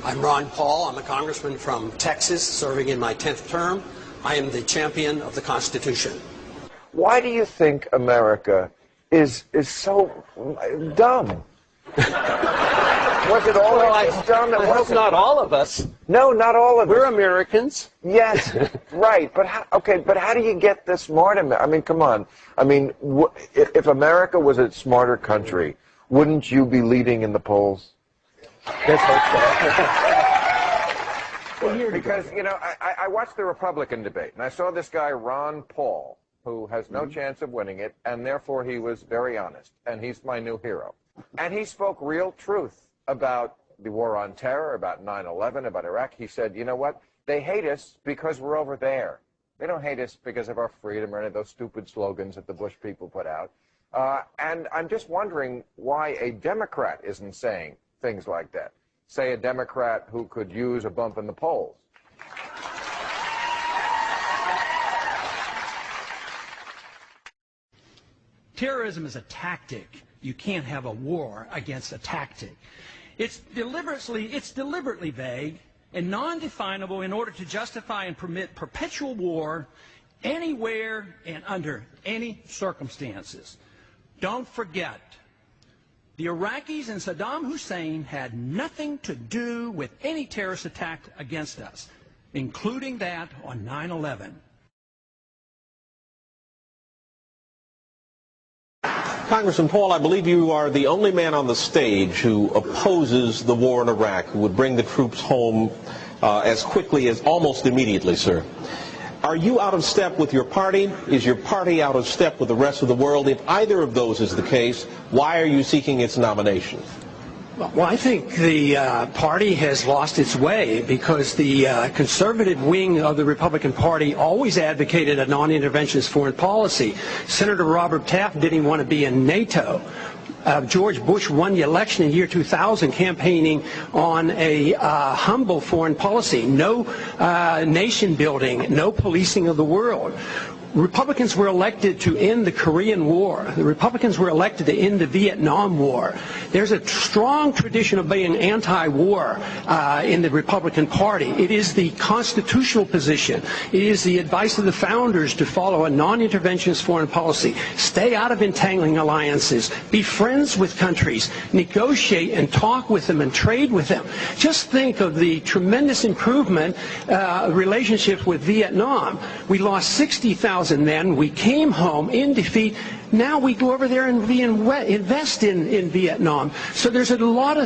I'm Ron Paul. I'm a congressman from Texas, serving in my 10th term. I am the champion of the Constitution. Why do you think America is so dumb? Was it always dumb? I hope not all of us. No, not all of us. We're Americans. Yes, right. But how do you get this smart? I mean, come on. I mean, if America was a smarter country, wouldn't you be leading in the polls? Let's hope so. Because, you know, I watched the Republican debate, and I saw this guy, Ron Paul, who has no chance of winning it, and therefore he was very honest, and he's my new hero. And he spoke real truth about the war on terror, about 9/11, about Iraq. He said, you know what? They hate us because we're over there. They don't hate us because of our freedom or any of those stupid slogans that the Bush people put out. And I'm just wondering why a Democrat isn't saying things like that. Say a Democrat who could use a bump in the polls. Terrorism is a tactic. You can't have a war against a tactic. It's deliberately vague and non-definable in order to justify and permit perpetual war anywhere and under any circumstances. Don't forget, the Iraqis and Saddam Hussein had nothing to do with any terrorist attack against us, including that on 9/11. Congressman Paul, I believe you are the only man on the stage who opposes the war in Iraq, who would bring the troops home as quickly as almost immediately, sir. Are you out of step with your party? Is your party out of step with the rest of the world? If either of those is the case, why are you seeking its nomination? Well, I think the party has lost its way because the conservative wing of the Republican Party always advocated a non-interventionist foreign policy. Senator Robert Taft didn't want to be in NATO. George Bush won the election in year 2000 campaigning on a humble foreign policy, no nation building, no policing of the world. Republicans were elected to end the Korean War. The Republicans were elected to end the Vietnam War. There's a strong tradition of being anti-war in the Republican Party. It is the constitutional position. It is the advice of the founders to follow a non-interventionist foreign policy. Stay out of entangling alliances. Be friends with countries. Negotiate and talk with them and trade with them. Just think of the tremendous improvement relationships with Vietnam. We lost 60,000 men. We came home in defeat. Now we go over there and invest in Vietnam. So there's a lot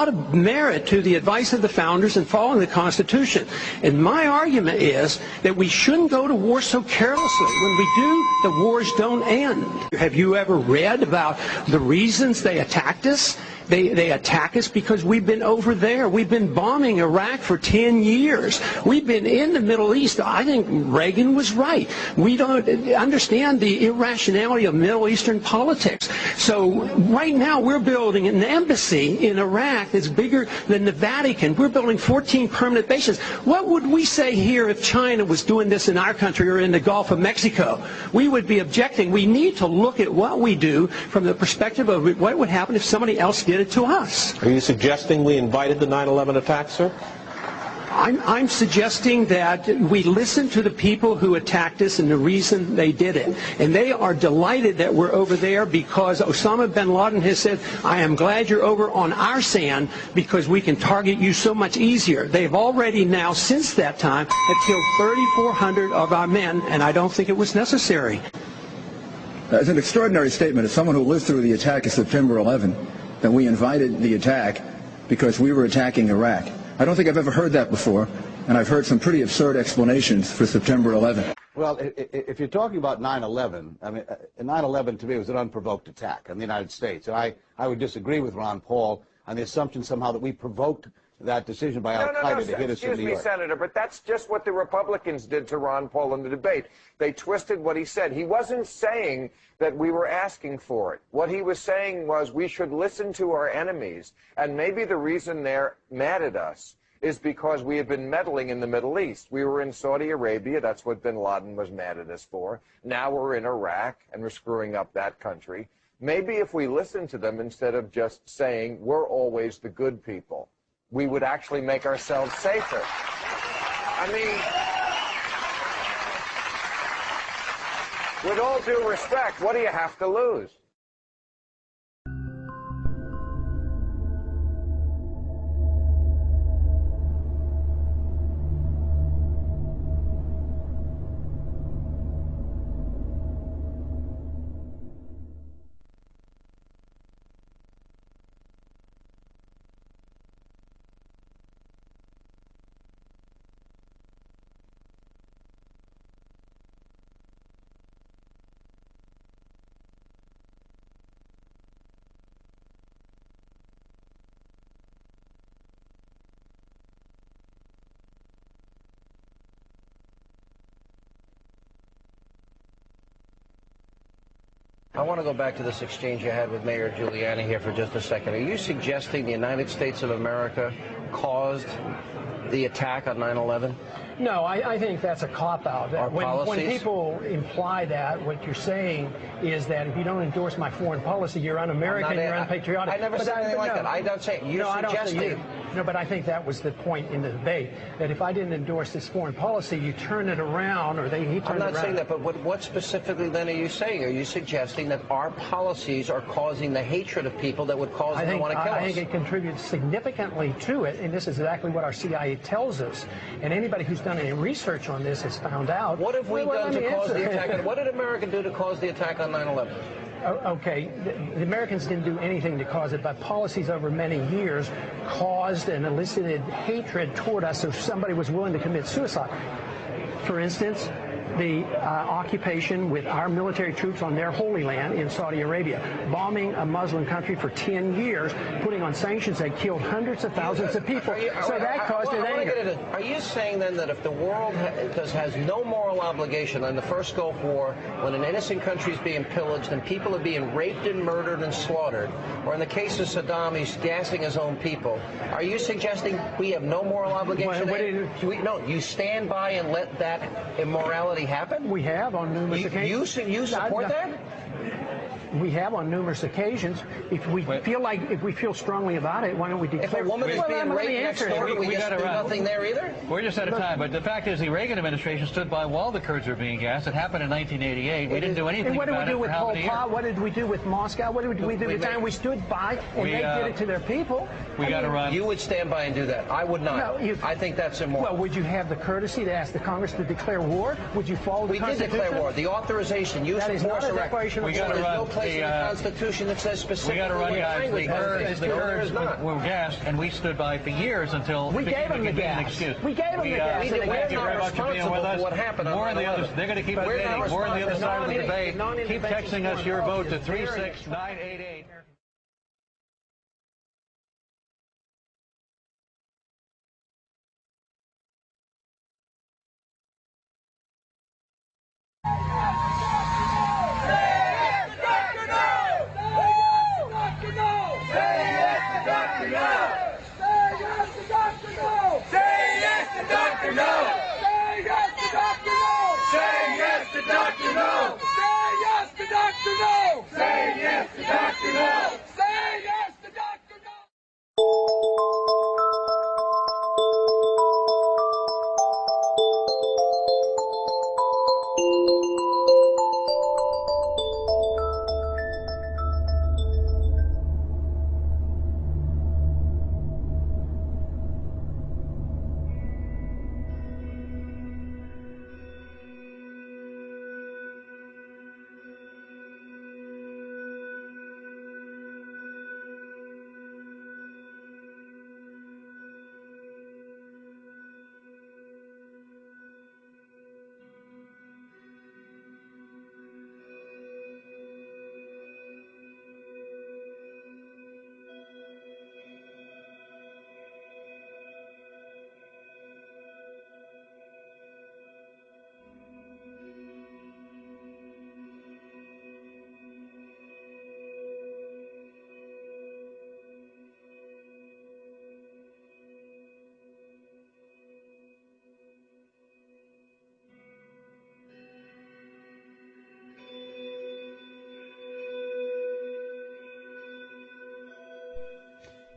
of merit to the advice of the founders and following the Constitution. And my argument is that we shouldn't go to war so carelessly. When we do, the wars don't end. Have you ever read about the reasons they attacked us? They attack us because we've been over there. We've been bombing Iraq for 10 years. We've been in the Middle East. I think Reagan was right. We don't understand the irrationality of Middle Eastern politics. So right now we're building an embassy in Iraq that's bigger than the Vatican. We're building 14 permanent bases. What would we say here if China was doing this in our country or in the Gulf of Mexico? We would be objecting. We need to look at what we do from the perspective of what would happen if somebody else did it to us. Are you suggesting we invited the 9/11 attack, sir? I'm suggesting that we listen to the people who attacked us and the reason they did it. And they are delighted that we're over there because Osama bin Laden has said, I am glad you're over on our sand because we can target you so much easier. They've already now, since that time, have killed 3,400 of our men, and I don't think it was necessary. It's an extraordinary statement. As someone who lived through the attack of September 11, that we invited the attack because we were attacking Iraq. I don't think I've ever heard that before, and I've heard some pretty absurd explanations for September 11. Well, if you're talking about 9/11, I mean, 9/11 to me was an unprovoked attack on the United States. And I would disagree with Ron Paul on the assumption somehow that we provoked that decision by Al-Qaeda to hit us in New York. Excuse me, Senator, but that's just what the Republicans did to Ron Paul in the debate. They twisted what he said. He wasn't saying that we were asking for it. What he was saying was we should listen to our enemies, and maybe the reason they're mad at us is because we have been meddling in the Middle East. We were in Saudi Arabia. That's what bin Laden was mad at us for. Now we're in Iraq, and we're screwing up that country. Maybe if we listen to them instead of just saying we're always the good people, we would actually make ourselves safer. I mean, with all due respect, what do you have to lose? I want to go back to this exchange you had with Mayor Giuliani here for just a second. Are you suggesting the United States of America caused the attack on 9/11? No, I think that's a cop-out. Our When policies? people imply that, what you're saying is that if you don't endorse my foreign policy, you're un-American, you're unpatriotic. I never said anything like that. I don't say it. You're suggesting. No, but I think that was the point in the debate, that if I didn't endorse this foreign policy, you turn it around, or he turned it around. I'm not saying that, but what specifically then are you saying? Are you suggesting that our policies are causing the hatred of people that would cause them to want to kill us? I think it contributes significantly to it, and this is exactly what our CIA tells us. And anybody who's done any research on this has found out. What have we done to cause the attack? What did America do to cause the attack on 9/11? Okay, the Americans didn't do anything to cause it, but policies over many years caused and elicited hatred toward us if somebody was willing to commit suicide. For instance, the occupation with our military troops on their holy land in Saudi Arabia, bombing a Muslim country for 10 years, putting on sanctions that killed hundreds of thousands of people. So that caused an anger. Are you saying then that if the world has no moral obligation in the first Gulf War, when an innocent country is being pillaged and people are being raped and murdered and slaughtered, or in the case of Saddam, he's gassing his own people, are you suggesting we have no moral obligation? No, you stand by and let that immorality happen? We have on numerous occasions. You support that? We have on numerous occasions. If we feel strongly about it, why don't we declare? If a woman is being raped next door, we just do nothing there either? We're just out of time, but the fact is the Reagan administration stood by while the Kurds were being gassed. It happened in 1988. We didn't do anything about it. And what did we do with Pol Pot? Pot? What did we do with Moscow? What did we do with the time we stood by and they did it to their people? We got to run. You would stand by and do that. I would not. No, I think that's immoral. Well, would you have the courtesy to ask the Congress to declare war? Would you follow the Constitution? We did declare war. The authorization, use of force, declaration of war. There's no place in the Constitution that says specifically. We got to run, guys. The Kurds were gassed, and we stood by for years until we gave them the gas. We gave them the gas. Thank you very much for being with us. What happened? More on the other. They're going to keep debating. More on the other side of the debate. Keep texting us your vote to 36988.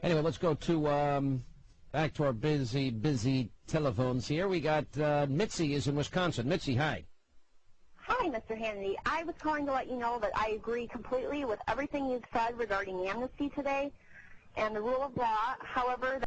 Anyway, let's go to Back to our busy telephones here. We got Mitzi is in Wisconsin. Mitzi, hi. Hi, Mr. Hannity. I was calling to let you know that I agree completely with everything you've said regarding amnesty today and the rule of law. However,